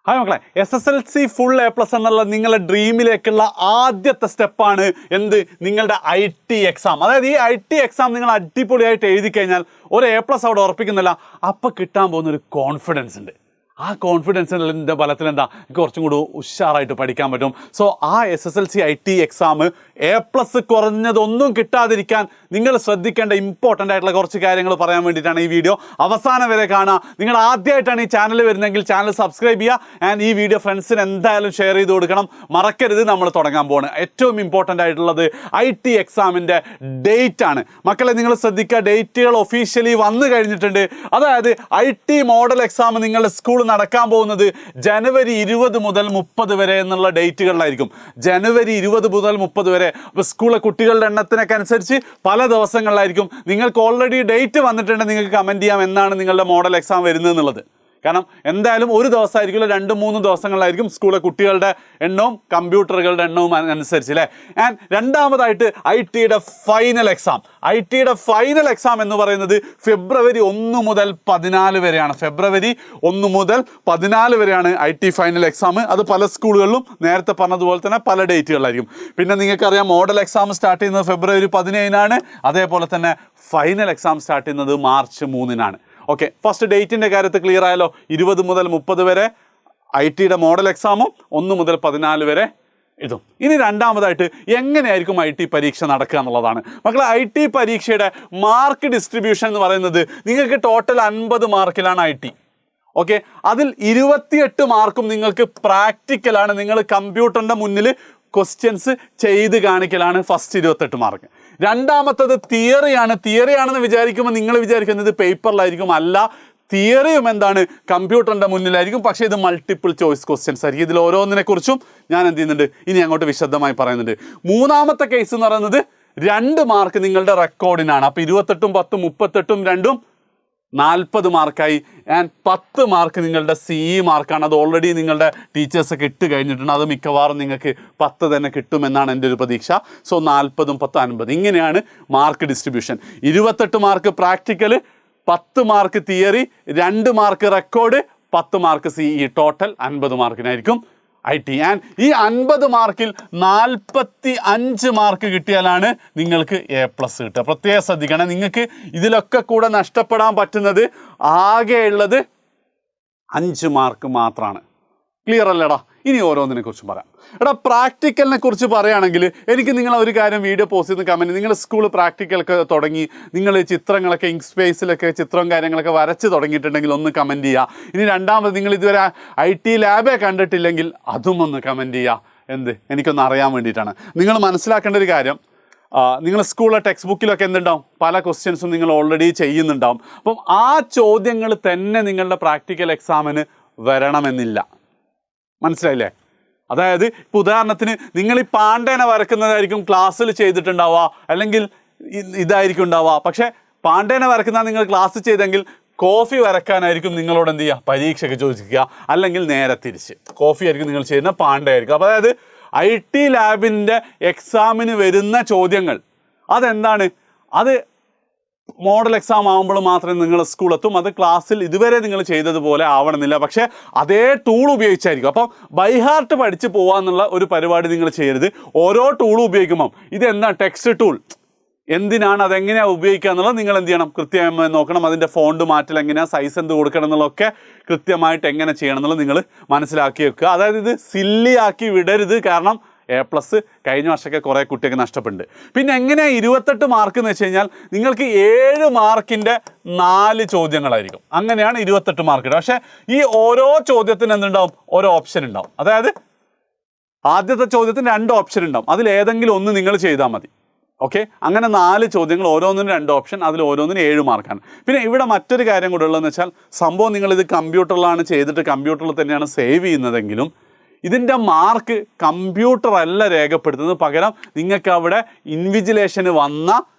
Hi മക്കളെ, SSLC full A+ എന്നുള്ള നിങ്ങളുടെ ഡ്രീമിലേക്കുള്ള ആദ്യത്തെ സ്റ്റെപ്പാണ് എന്ത്? നിങ്ങളുടെ IT എക്സാം. അതായത് ഈ IT എക്സാം നിങ്ങൾ അടിപൊളിയായിട്ട് എഴുതി കഴിഞ്ഞാൽ ഒരു A+ അവിടെ ഉറപ്പിക്കുന്നില്ല, അപ്പോൾ കിട്ടാൻ പോകുന്നൊരു കോൺഫിഡൻസ് ഉണ്ട്. ആ കോൺഫിഡൻസിൻ്റെ ബലത്തിൽ എന്താ, കുറച്ചും കൂടി ഉഷാറായിട്ട് പഠിക്കാൻ പറ്റും. സോ ആ SSLC IT എക്സാം A+ കുറഞ്ഞതൊന്നും കിട്ടാതിരിക്കാൻ നിങ്ങൾ ശ്രദ്ധിക്കേണ്ട ഇമ്പോർട്ടൻ്റ് ആയിട്ടുള്ള കുറച്ച് കാര്യങ്ങൾ പറയാൻ വേണ്ടിയിട്ടാണ് ഈ വീഡിയോ അവസാനം വരെ കാണുക. നിങ്ങൾ ആദ്യമായിട്ടാണ് ഈ ചാനൽ വരുന്നതെങ്കിൽ ചാനൽ സബ്സ്ക്രൈബ് ചെയ്യുക. ആൻഡ് ഈ വീഡിയോ ഫ്രണ്ട്സിന് എന്തായാലും ഷെയർ ചെയ്ത് കൊടുക്കണം. മറക്കരുത്, നമ്മൾ തുടങ്ങാൻ പോവാണ്. ഏറ്റവും ഇമ്പോർട്ടൻ്റ് ആയിട്ടുള്ളത് IT എക്സാമിൻ്റെ ഡേറ്റ് ആണ്. മക്കളെ നിങ്ങൾ ശ്രദ്ധിക്കുക, ഡേറ്റുകൾ ഒഫീഷ്യലി വന്നു കഴിഞ്ഞിട്ടുണ്ട്. അതായത് IT മോഡൽ എക്സാം നിങ്ങളുടെ സ്കൂൾ നടക്കാൻ പോകുന്നത് ജനുവരി 20 മുതൽ 30 വരെ എന്നുള്ള ഡേറ്റുകളിലായിരിക്കും. ജനുവരി 20 മുതൽ 30 വരെ. അപ്പോൾ സ്കൂളിലെ കുട്ടികളുടെ എണ്ണത്തിനൊക്കെ അനുസരിച്ച് പല ദിവസങ്ങളിലായിരിക്കും. നിങ്ങൾക്ക് ഓൾറെഡി ഡേറ്റ് വന്നിട്ടുണ്ടെങ്കിൽ നിങ്ങൾക്ക് കമൻറ്റ് ചെയ്യാം എന്നാണ് നിങ്ങളുടെ മോഡൽ എക്സാം വരുന്നത് എന്നുള്ളത്. കാരണം എന്തായാലും ഒരു ദിവസമായിരിക്കില്ല, 2-3 ദിവസങ്ങളിലായിരിക്കും സ്കൂളിലെ കുട്ടികളുടെ എണ്ണവും കമ്പ്യൂട്ടറുകളുടെ എണ്ണവും അനുസരിച്ച് അല്ലേ. ആൻഡ് രണ്ടാമതായിട്ട് IT final exam. IT final exam എന്ന് പറയുന്നത് ഫെബ്രുവരി 1 മുതൽ 14 വരെയാണ്. ഫെബ്രുവരി 1 മുതൽ 14 വരെയാണ് IT ഫൈനൽ എക്സാം. അത് പല സ്കൂളുകളിലും നേരത്തെ പറഞ്ഞതുപോലെ തന്നെ പല ഡേറ്റുകളിലായിരിക്കും. പിന്നെ നിങ്ങൾക്കറിയാം, മോഡൽ എക്സാം സ്റ്റാർട്ട് ചെയ്യുന്നത് ഫെബ്രുവരി 17-നാണ്. അതേപോലെ തന്നെ ഫൈനൽ എക്സാം സ്റ്റാർട്ട് ചെയ്യുന്നത് മാർച്ച് 3-നാണ്. ഓക്കെ, ഫസ്റ്റ് ഡേറ്റിൻ്റെ കാര്യത്തിൽ ക്ലിയർ ആയല്ലോ. 20 മുതൽ 30 വരെ IT മോഡൽ എക്സാമും 1 മുതൽ 14 വരെ ഇതും. ഇനി രണ്ടാമതായിട്ട് എങ്ങനെയായിരിക്കും IT പരീക്ഷ നടക്കുക എന്നുള്ളതാണ്. മക്കളെ, IT പരീക്ഷയുടെ മാർക്ക് ഡിസ്ട്രിബ്യൂഷൻ എന്ന് പറയുന്നത് നിങ്ങൾക്ക് ടോട്ടൽ 50 മാർക്കിലാണ് IT. ഓക്കെ, അതിൽ 28 മാർക്കും നിങ്ങൾക്ക് പ്രാക്ടിക്കലാണ്. നിങ്ങൾ കമ്പ്യൂട്ടറിൻ്റെ മുന്നിൽ ക്വസ്റ്റ്യൻസ് ചെയ്ത് കാണിക്കലാണ് ഫസ്റ്റ് 28 മാർക്ക്. രണ്ടാമത്തത് തിയറിയാണ്. തിയറിയാണെന്ന് വിചാരിക്കുമ്പോൾ നിങ്ങൾ വിചാരിക്കുന്നത് പേപ്പറിലായിരിക്കും. അല്ല, തിയറിയും എന്താണ്, കമ്പ്യൂട്ടറിൻ്റെ മുന്നിലായിരിക്കും. പക്ഷേ ഇത് മൾട്ടിപ്പിൾ ചോയ്സ് ക്വസ്റ്റ്യൻസ് ആയിരിക്കും. ഇതിൽ ഓരോന്നിനെ കുറിച്ചും ഞാൻ എന്ത് ചെയ്യുന്നുണ്ട്, ഇനി അങ്ങോട്ട് വിശദമായി പറയുന്നുണ്ട്. മൂന്നാമത്തെ കേസ് എന്ന് പറയുന്നത് 2 മാർക്ക് നിങ്ങളുടെ റെക്കോർഡിനാണ്. അപ്പോൾ 28ഉം 10ഉം 38ഉം 2ഉം 40 മാർക്കായി. ആൻഡ് 10 മാർക്ക് നിങ്ങളുടെ CE മാർക്കാണ്. അത് ഓൾറെഡി നിങ്ങളുടെ ടീച്ചേഴ്സൊക്കെ ഇട്ട് കഴിഞ്ഞിട്ടുണ്ട്. അത് മിക്കവാറും നിങ്ങൾക്ക് 10 തന്നെ കിട്ടുമെന്നാണ് എൻ്റെ ഒരു പ്രതീക്ഷ. സോ 40ഉം 10ഉം 50, ഇങ്ങനെയാണ് mark distribution. 28 mark practical, 10 mark theory, 2 mark record, 10 mark CE. Total 50 മാർക്കിനായിരിക്കും IT. And ഈ 50 മാർക്കിൽ 45 മാർക്ക് കിട്ടിയാലാണ് നിങ്ങൾക്ക് A+ കിട്ടുക. പ്രത്യേകം ശ്രദ്ധിക്കണം, നിങ്ങൾക്ക് ഇതിലൊക്കെ കൂടെ നഷ്ടപ്പെടാൻ പറ്റുന്നത് ആകെയുള്ളത് 5 മാർക്ക് മാത്രമാണ്. ക്ലിയർ അല്ലേടാ? ഇനി ഓരോന്നിനെ കുറിച്ച് പറയാം. എടാ, പ്രാക്ടിക്കലിനെ കുറിച്ച് പറയുകയാണെങ്കിൽ എനിക്ക് നിങ്ങൾ ഒരു കാര്യം വീഡിയോ പോസ്റ്റ് ചെയ്ത് കമൻറ്റ്, നിങ്ങൾ സ്കൂൾ പ്രാക്ടിക്കലൊക്കെ തുടങ്ങി, നിങ്ങൾ ചിത്രങ്ങളൊക്കെ ഇങ്ക് സ്പേസിലൊക്കെ ചിത്രവും കാര്യങ്ങളൊക്കെ വരച്ച് തുടങ്ങിയിട്ടുണ്ടെങ്കിൽ ഒന്ന് കമൻറ്റ് ചെയ്യുക. ഇനി രണ്ടാമത്, നിങ്ങൾ ഇതുവരെ IT ലാബേ കണ്ടിട്ടില്ലെങ്കിൽ അതും ഒന്ന് കമൻറ്റ് ചെയ്യുക. എന്ത്, എനിക്കൊന്ന് അറിയാൻ വേണ്ടിയിട്ടാണ്. നിങ്ങൾ മനസ്സിലാക്കേണ്ട ഒരു കാര്യം, നിങ്ങൾ സ്കൂളിലെ ടെക്സ്റ്റ് ബുക്കിലൊക്കെ എന്തുണ്ടാവും, പല ക്വസ്റ്റ്യൻസും നിങ്ങൾ ഓൾറെഡി ചെയ്യുന്നുണ്ടാവും. അപ്പം ആ ചോദ്യങ്ങൾ തന്നെ നിങ്ങളുടെ പ്രാക്ടിക്കൽ എക്സാമിന് വരണമെന്നില്ല. മനസ്സിലായില്ലേ? അതായത് ഇപ്പോൾ ഉദാഹരണത്തിന് നിങ്ങൾ ഈ പാണ്ടേനെ വരക്കുന്നതായിരിക്കും ക്ലാസ്സിൽ ചെയ്തിട്ടുണ്ടാവുക, അല്ലെങ്കിൽ ഇതായിരിക്കും ഉണ്ടാവുക. പക്ഷേ പാണ്ടേനെ വരക്കുന്ന നിങ്ങൾ ക്ലാസ് ചെയ്തെങ്കിൽ കോഫി വരക്കാനായിരിക്കും നിങ്ങളോട് എന്ത് ചെയ്യുക, പരീക്ഷയ്ക്ക് ചോദിക്കുക. അല്ലെങ്കിൽ നേരെ തിരിച്ച് കോഫി ആയിരിക്കും നിങ്ങൾ ചെയ്യുന്ന, പാണ്ഡ ആയിരിക്കും. അപ്പോൾ അതായത് IT ലാബിൻ്റെ എക്സാമിന് വരുന്ന ചോദ്യങ്ങൾ അതെന്താണ്, അത് മോഡൽ എക്സാം ആകുമ്പോൾ മാത്രമേ നിങ്ങൾ സ്കൂളെത്തും. അത് ക്ലാസ്സിൽ ഇതുവരെ നിങ്ങൾ ചെയ്തതുപോലെ ആവണമെന്നില്ല. പക്ഷേ അതേ ടൂൾ ഉപയോഗിച്ചായിരിക്കും. അപ്പം ബൈഹാർട്ട് പഠിച്ച് പോകാമെന്നുള്ള ഒരു പരിപാടി നിങ്ങൾ ചെയ്യരുത്. ഓരോ ടൂളും ഉപയോഗിക്കുമ്പം ഇതെന്താ ടെക്സ്റ്റ് ടൂൾ, എന്തിനാണ്, അതെങ്ങനെയാണ് ഉപയോഗിക്കുക എന്നുള്ളത് നിങ്ങൾ എന്ത് ചെയ്യണം, കൃത്യമായി നോക്കണം. അതിൻ്റെ ഫോണ്ട് മാറ്റൽ എങ്ങനെയാണ്, സൈസ് എന്ത് കൊടുക്കണം എന്നുള്ളതൊക്കെ കൃത്യമായിട്ട് എങ്ങനെ ചെയ്യണം എന്നുള്ളത് നിങ്ങൾ മനസ്സിലാക്കി വെക്കുക. അതായത് ഇത് സില്ലി ആക്കി വിടരുത്. കാരണം A+ കഴിഞ്ഞ വർഷമൊക്കെ കുറേ കുട്ടിയൊക്കെ നഷ്ടപ്പെടുന്നുണ്ട്. പിന്നെ എങ്ങനെയാണ് 28 മാർക്ക് എന്ന് വെച്ച് കഴിഞ്ഞാൽ നിങ്ങൾക്ക് 7 മാർക്കിൻ്റെ 4 ചോദ്യങ്ങളായിരിക്കും. അങ്ങനെയാണ് 28 മാർക്ക്. പക്ഷേ ഈ ഓരോ ചോദ്യത്തിന് എന്തുണ്ടാവും, ഓരോ ഓപ്ഷൻ ഉണ്ടാവും. അതായത് ആദ്യത്തെ ചോദ്യത്തിന് 2 ഓപ്ഷൻ ഉണ്ടാവും. അതിലേതെങ്കിലും ഒന്ന് നിങ്ങൾ ചെയ്താൽ മതി. ഓക്കെ, അങ്ങനെ 4 ചോദ്യങ്ങൾ, ഓരോന്നിനും 2 ഓപ്ഷൻ, അതിൽ ഓരോന്നിനും 7 മാർക്കാണ്. പിന്നെ ഇവിടെ മറ്റൊരു കാര്യം കൂടെ ഉള്ളതെന്ന് വെച്ചാൽ, സംഭവം നിങ്ങളിത് കമ്പ്യൂട്ടറിലാണ് ചെയ്തിട്ട് കമ്പ്യൂട്ടറിൽ തന്നെയാണ് സേവ് ചെയ്യുന്നതെങ്കിലും ഇതിൻ്റെ മാർക്ക് കമ്പ്യൂട്ടർ അല്ല രേഖപ്പെടുത്തുന്നത്. പകരം നിങ്ങൾക്ക് അവിടെ ഇൻവിജിലേഷന് വന്ന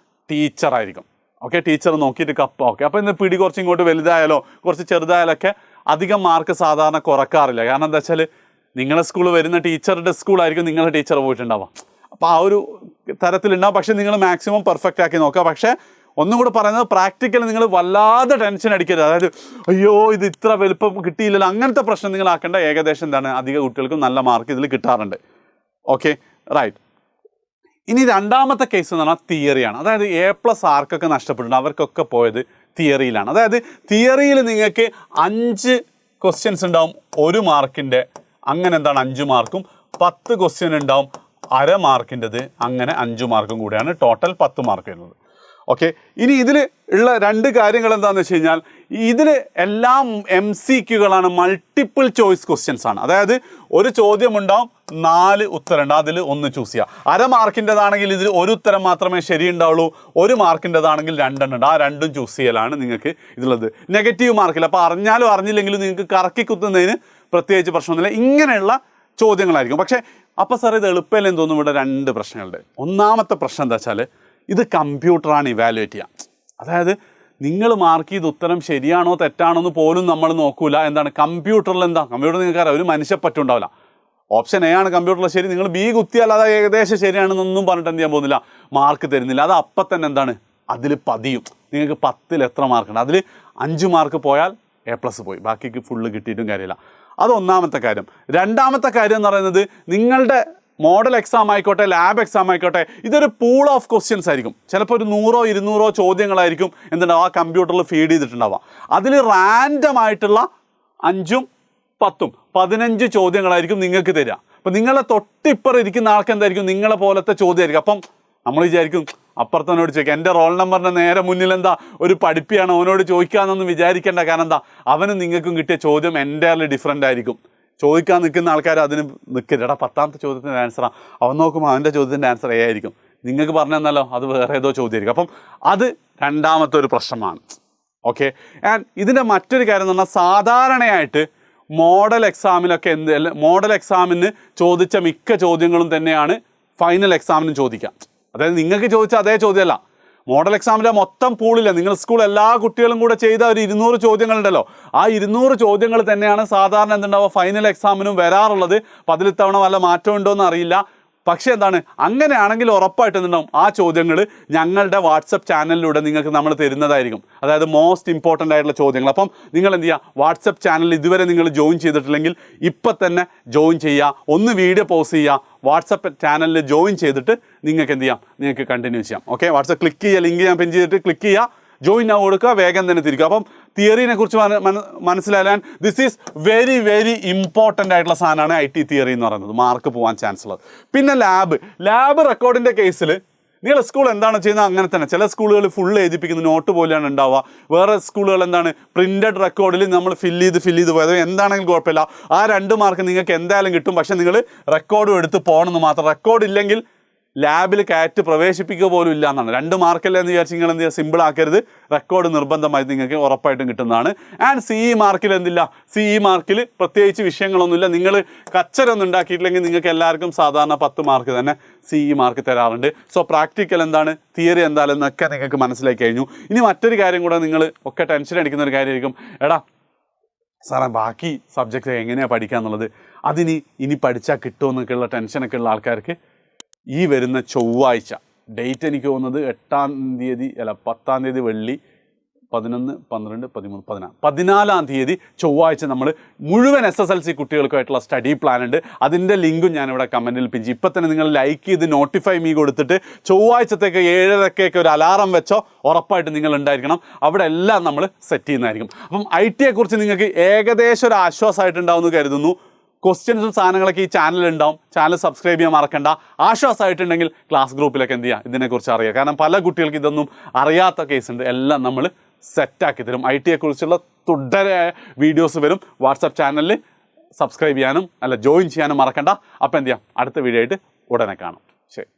ടീച്ചറായിരിക്കും. ഓക്കെ, ടീച്ചർ നോക്കിയിട്ട് കപ്പ്. ഓക്കെ, അപ്പോൾ ഇന്ന് പിടി കുറച്ച് ഇങ്ങോട്ട് വലുതായാലോ കുറച്ച് ചെറുതായാലൊക്കെ അധികം മാർക്ക് സാധാരണ കുറക്കാറില്ല. കാരണം എന്താ വെച്ചാൽ നിങ്ങളെ സ്കൂൾ വരുന്ന ടീച്ചറുടെ സ്കൂളായിരിക്കും നിങ്ങളുടെ ടീച്ചർ പോയിട്ടുണ്ടാവുക. അപ്പോൾ ആ ഒരു തരത്തിലുണ്ടാവും. പക്ഷേ നിങ്ങൾ മാക്സിമം പെർഫെക്റ്റ് ആക്കി നോക്കുക. പക്ഷേ ഒന്നും കൂടെ പറയുന്നത്, പ്രാക്ടിക്കൽ നിങ്ങൾ വല്ലാതെ ടെൻഷൻ അടിക്കരുത്. അതായത് അയ്യോ ഇത് ഇത്ര വലുപ്പം കിട്ടിയില്ലല്ലോ, അങ്ങനത്തെ പ്രശ്നം നിങ്ങൾ ആക്കേണ്ട. ഏകദേശം എന്താണ്, അധിക കുട്ടികൾക്കും നല്ല മാർക്ക് ഇതിൽ കിട്ടാറുണ്ട്. Okay, right. ഇനി രണ്ടാമത്തെ കേസ് എന്ന് പറഞ്ഞാൽ തിയറിയാണ്. അതായത് A+ ആർക്കൊക്കെ നഷ്ടപ്പെട്ടിട്ടുണ്ട് അവർക്കൊക്കെ പോയത് തിയറിയിലാണ്. അതായത് തിയറിയിൽ നിങ്ങൾക്ക് 5 ക്വസ്റ്റ്യൻസ് ഉണ്ടാവും 1 മാർക്കിൻ്റെ, അങ്ങനെ എന്താണ് 5 മാർക്കും. 10 ക്വസ്റ്റ്യൻ ഉണ്ടാവും അര മാർക്കിൻ്റെത്, അങ്ങനെ 5 മാർക്കും കൂടിയാണ് ടോട്ടൽ 10 മാർക്ക് വരുന്നത്. ഓക്കെ, ഇനി ഇതിൽ ഉള്ള 2 കാര്യങ്ങൾ എന്താണെന്ന് വെച്ച് കഴിഞ്ഞാൽ, ഇതിൽ എല്ലാം MCQകളാണ്, മൾട്ടിപ്പിൾ ചോയ്സ് ക്വസ്റ്റ്യൻസ് ആണ്. അതായത് ഒരു ചോദ്യം ഉണ്ടാവും 4 ഉത്തരം ഉണ്ട്, അതിൽ 1 ചൂസ് ചെയ്യുക. അര മാർക്കിൻ്റെതാണെങ്കിൽ ഇതിൽ 1 ഉത്തരം മാത്രമേ ശരി ഉണ്ടാവുള്ളൂ, 1 മാർക്കിൻ്റെതാണെങ്കിൽ 2 ഉണ്ട്, ആ 2ഉം ചൂസ് ചെയ്യലാണ് നിങ്ങൾക്ക് ഇതിലുള്ളത്. നെഗറ്റീവ് മാർക്കില്ല, അപ്പോൾ അറിഞ്ഞാലും അറിഞ്ഞില്ലെങ്കിലും നിങ്ങൾക്ക് കറക്കി കുത്തുന്നതിന് പ്രത്യേകിച്ച് പ്രശ്നമൊന്നുമില്ല. ഇങ്ങനെയുള്ള ചോദ്യങ്ങളായിരിക്കും. പക്ഷേ അപ്പോൾ സാർ ഇത് എളുപ്പമല്ലെന്ന് തോന്നും. ഇവിടെ 2 പ്രശ്നങ്ങളുണ്ട്. ഒന്നാമത്തെ പ്രശ്നം എന്താ വെച്ചാൽ, ഇത് കമ്പ്യൂട്ടറാണ് ഇവാലുവേറ്റ് ചെയ്യുക. അതായത് നിങ്ങൾ മാർക്ക് ചെയ്ത ഉത്തരം ശരിയാണോ തെറ്റാണോ എന്ന് പോലും നമ്മൾ നോക്കൂല. എന്താണ് കമ്പ്യൂട്ടറിൽ, എന്താ കമ്പ്യൂട്ടർ നിങ്ങൾക്കറിയാം ഒരു മനുഷ്യപ്പറ്റുണ്ടാവില്ല. ഓപ്ഷൻ A ആണ് കമ്പ്യൂട്ടറിൽ ശരി, നിങ്ങൾ B കുത്തിയാൽ അത് ഏകദേശം ശരിയാണെന്നൊന്നും പറഞ്ഞിട്ട് എന്ത് ചെയ്യാൻ പോകുന്നില്ല, മാർക്ക് തരുന്നില്ല. അത് അപ്പം തന്നെ എന്താണ് അതിൽ പതിയും. നിങ്ങൾക്ക് 10ൽ എത്ര മാർക്കുണ്ട്, അതിൽ 5 മാർക്ക് പോയാൽ A+ പോയി, ബാക്കിക്ക് ഫുള്ള് കിട്ടിയിട്ടും കാര്യമില്ല. അതൊന്നാമത്തെ കാര്യം. രണ്ടാമത്തെ കാര്യം എന്ന് പറയുന്നത്, നിങ്ങളുടെ മോഡൽ എക്സാം ആയിക്കോട്ടെ ലാബ് എക്സാം ആയിക്കോട്ടെ, ഇതൊരു പൂൾ ഓഫ് ക്വസ്റ്റ്യൻസ് ആയിരിക്കും. ചിലപ്പോൾ ഒരു 100 200 ചോദ്യങ്ങളായിരിക്കും എന്തുണ്ടാവുക, ആ കമ്പ്യൂട്ടറിൽ ഫീഡ് ചെയ്തിട്ടുണ്ടാവുക. അതിൽ റാൻഡം ആയിട്ടുള്ള 5ഉം 10ഉം 15 ചോദ്യങ്ങളായിരിക്കും നിങ്ങൾക്ക് തരിക. അപ്പം നിങ്ങളെ തൊട്ടിപ്പുറം ഇരിക്കുന്ന ആൾക്ക് എന്തായിരിക്കും, നിങ്ങളെ പോലത്തെ ചോദ്യമായിരിക്കും. അപ്പം നമ്മൾ വിചാരിക്കും അപ്പുറത്തവനോട് ചോദിക്കുക, എൻ്റെ റോൾ നമ്പറിൻ്റെ നേരെ മുന്നിൽ എന്താ ഒരു പഠിപ്പിയാണ്, അവനോട് ചോദിക്കാമെന്നൊന്നും വിചാരിക്കേണ്ട. കാരണം എന്താ, അവനും നിങ്ങൾക്കും കിട്ടിയ ചോദ്യം എൻ്റയർലി ഡിഫറെൻ്റ് ആയിരിക്കും. ചോദിക്കാൻ നിൽക്കുന്ന ആൾക്കാർ അതിന് നിൽക്കരുത്. എടാ 10ാമത്തെ ചോദ്യത്തിൻ്റെ ആൻസറാണ്, അവൻ നോക്കുമ്പോൾ അവൻ്റെ ചോദ്യത്തിൻ്റെ ആൻസർ A ആയിരിക്കും, നിങ്ങൾക്ക് പറഞ്ഞു തന്നല്ലോ അത് വേറെ ഏതോ ചോദ്യമായിരിക്കും. അപ്പം അത് രണ്ടാമത്തെ ഒരു പ്രശ്നമാണ്. ഓക്കെ, ആൻഡ് ഇതിൻ്റെ മറ്റൊരു കാര്യം എന്ന് പറഞ്ഞാൽ, സാധാരണയായിട്ട് മോഡൽ എക്സാമിലൊക്കെ മോഡൽ എക്സാമിന് ചോദിച്ച മിക്ക ചോദ്യങ്ങളും തന്നെയാണ് ഫൈനൽ എക്സാമിനും ചോദിക്കാം. അതായത് നിങ്ങൾക്ക് ചോദിച്ച അതേ ചോദ്യമല്ല. മോഡൽ എക്സാമിൻ്റെ മൊത്തം പൂളില്ല, നിങ്ങൾ സ്കൂൾ എല്ലാ കുട്ടികളും കൂടെ ചെയ്ത ഒരു 200 ചോദ്യങ്ങളുണ്ടല്ലോ, ആ 200 ചോദ്യങ്ങൾ തന്നെയാണ് സാധാരണ എന്തുണ്ടാവുക ഫൈനൽ എക്സാമിനും വരാറുള്ളത്. അപ്പോൾ അതിൽ ഇത്തവണ വല്ല മാറ്റം ഉണ്ടോ എന്ന് അറിയില്ല. പക്ഷേ എന്താണ്, അങ്ങനെയാണെങ്കിൽ ഉറപ്പായിട്ട് എന്തുണ്ടാവും, ആ ചോദ്യങ്ങൾ ഞങ്ങളുടെ വാട്സപ്പ് ചാനലിലൂടെ നിങ്ങൾക്ക് നമ്മൾ തരുന്നതായിരിക്കും. അതായത് മോസ്റ്റ് ഇമ്പോർട്ടൻ്റ് ആയിട്ടുള്ള ചോദ്യങ്ങൾ. അപ്പം നിങ്ങൾ എന്ത് ചെയ്യുക, വാട്സപ്പ് ചാനലിൽ ഇതുവരെ നിങ്ങൾ ജോയിൻ ചെയ്തിട്ടില്ലെങ്കിൽ ഇപ്പം തന്നെ ജോയിൻ ചെയ്യുക. ഒന്ന് വീഡിയോ പോസ് ചെയ്യുക, വാട്സപ്പ് ചാനലിൽ ജോയിൻ ചെയ്തിട്ട് നിങ്ങൾക്ക് എന്ത് ചെയ്യാം, നിങ്ങൾക്ക് കണ്ടിന്യൂ ചെയ്യാം. ഓക്കെ, വാട്സപ്പ് ക്ലിക്ക് ചെയ്യുക, ലിങ്ക് ഞാൻ പിൻ ചെയ്തിട്ട് ക്ലിക്ക് ചെയ്യുക, ജോയിൻ ആവുക, കൊടുക്കുക, വേഗം തന്നെ തിരിക്കുക. അപ്പം തിയറിനെ കുറിച്ച് മനസ്സിലായാൽ this is very very important ആയിട്ടുള്ള സാധനമാണ് IT തിയറി എന്ന് പറയുന്നത്, മാർക്ക് പോകാൻ ചാൻസ് ഉള്ളത്. പിന്നെ ലാബ് റെക്കോർഡിൻ്റെ കേസിൽ നിങ്ങളുടെ സ്കൂൾ എന്താണ് ചെയ്യുന്നത് അങ്ങനെ തന്നെ. ചില സ്കൂളുകൾ ഫുൾ എഴുതിപ്പിക്കുന്ന നോട്ട് പോലെയാണ് ഉണ്ടാവുക. വേറെ സ്കൂളുകൾ എന്താണ് പ്രിൻറ്റഡ് റെക്കോർഡിൽ നമ്മൾ ഫില്ല് ചെയ്ത് പോയത്. എന്താണെങ്കിലും കുഴപ്പമില്ല, ആ 2 മാർക്ക് നിങ്ങൾക്ക് എന്തായാലും കിട്ടും. പക്ഷേ നിങ്ങൾ റെക്കോർഡും എടുത്ത് പോകണമെന്ന് മാത്രം. റെക്കോർഡ് ഇല്ലെങ്കിൽ ലാബിൽ കയറ്റ് പ്രവേശിപ്പിക്കുക പോലും ഇല്ല എന്നാണ്. 2 മാർക്കല്ലേ എന്ന് വിചാരിച്ച് നിങ്ങൾ എന്ത് ചെയ്യുക, സിമ്പിൾ ആക്കരുത്. റെക്കോർഡ് നിർബന്ധമായി നിങ്ങൾക്ക് ഉറപ്പായിട്ടും കിട്ടുന്നതാണ്. ആൻഡ് CE മാർക്കിൽ എന്തില്ല, CE മാർക്കിൽ പ്രത്യേകിച്ച് വിഷയങ്ങളൊന്നുമില്ല. നിങ്ങൾ കച്ചറൊന്നും ഉണ്ടാക്കിയിട്ടില്ലെങ്കിൽ നിങ്ങൾക്ക് എല്ലാവർക്കും സാധാരണ 10 മാർക്ക് തന്നെ CE മാർക്ക് തരാറുണ്ട്. സോ പ്രാക്ടിക്കൽ എന്താണ്, തിയറി എന്തായാലും എന്നൊക്കെ നിങ്ങൾക്ക് മനസ്സിലാക്കി കഴിഞ്ഞു. ഇനി മറ്റൊരു കാര്യം കൂടെ, നിങ്ങൾ ഒക്കെ ടെൻഷൻ അടിക്കുന്ന ഒരു കാര്യമായിരിക്കും, എടാ സാറേ ബാക്കി സബ്ജക്റ്റ് എങ്ങനെയാണ് പഠിക്കുക എന്നുള്ളത്, ഇനി പഠിച്ചാൽ കിട്ടുമെന്നൊക്കെയുള്ള ടെൻഷനൊക്കെ ഉള്ള ആൾക്കാർക്ക് ഈ വരുന്ന ചൊവ്വാഴ്ച, ഡേറ്റ് എനിക്ക് തോന്നുന്നത് 8-ാം തീയതി അല്ല 10-ാം തീയതി വെള്ളി, 11, 12, 13, 14, 14-ാം തീയതി ചൊവ്വാഴ്ച നമ്മൾ മുഴുവൻ SSLC കുട്ടികൾക്കായിട്ടുള്ള സ്റ്റഡി പ്ലാൻ ഉണ്ട്. അതിൻ്റെ ലിങ്കും ഞാനിവിടെ കമൻറ്റിൽ പിൻ ചെയ്യും. ഇപ്പം തന്നെ നിങ്ങൾ ലൈക്ക് ചെയ്ത് നോട്ടിഫൈ മീ കൊടുത്തിട്ട് ചൊവ്വാഴ്ചത്തേക്ക് 7:30 ഒരു അലാറം വെച്ചോ, ഉറപ്പായിട്ട് നിങ്ങൾ ഉണ്ടായിരിക്കണം. അവിടെ എല്ലാം നമ്മൾ സെറ്റ് ചെയ്യുന്നതായിരിക്കും. അപ്പം IT യെക്കുറിച്ച് നിങ്ങൾക്ക് ഏകദേശം ഒരു ആശ്വാസമായിട്ടുണ്ടാവുമെന്ന് കരുതുന്നു. ക്വസ്റ്റ്യൻസും സാധനങ്ങളൊക്കെ ഈ ചാനലുണ്ടാവും. ചാനൽ സബ്സ്ക്രൈബ് ചെയ്യാൻ മറക്കണ്ട. ആശ്വാസമായിട്ടുണ്ടെങ്കിൽ ക്ലാസ് ഗ്രൂപ്പിലൊക്കെ എന്ത് ചെയ്യുക, ഇതിനെക്കുറിച്ച് അറിയുക. കാരണം പല കുട്ടികൾക്ക് ഇതൊന്നും അറിയാത്ത കേസുണ്ട്. എല്ലാം നമ്മൾ സെറ്റാക്കി തരും. IT യെക്കുറിച്ചുള്ള തുടരെ വീഡിയോസ് വരും. വാട്സപ്പ് ചാനലിൽ സബ്സ്ക്രൈബ് ചെയ്യാനും ജോയിൻ ചെയ്യാനും മറക്കണ്ട. അപ്പോൾ എന്ത് ചെയ്യാം, അടുത്ത വീഡിയോ ആയിട്ട് ഉടനെ കാണാം. ശരി.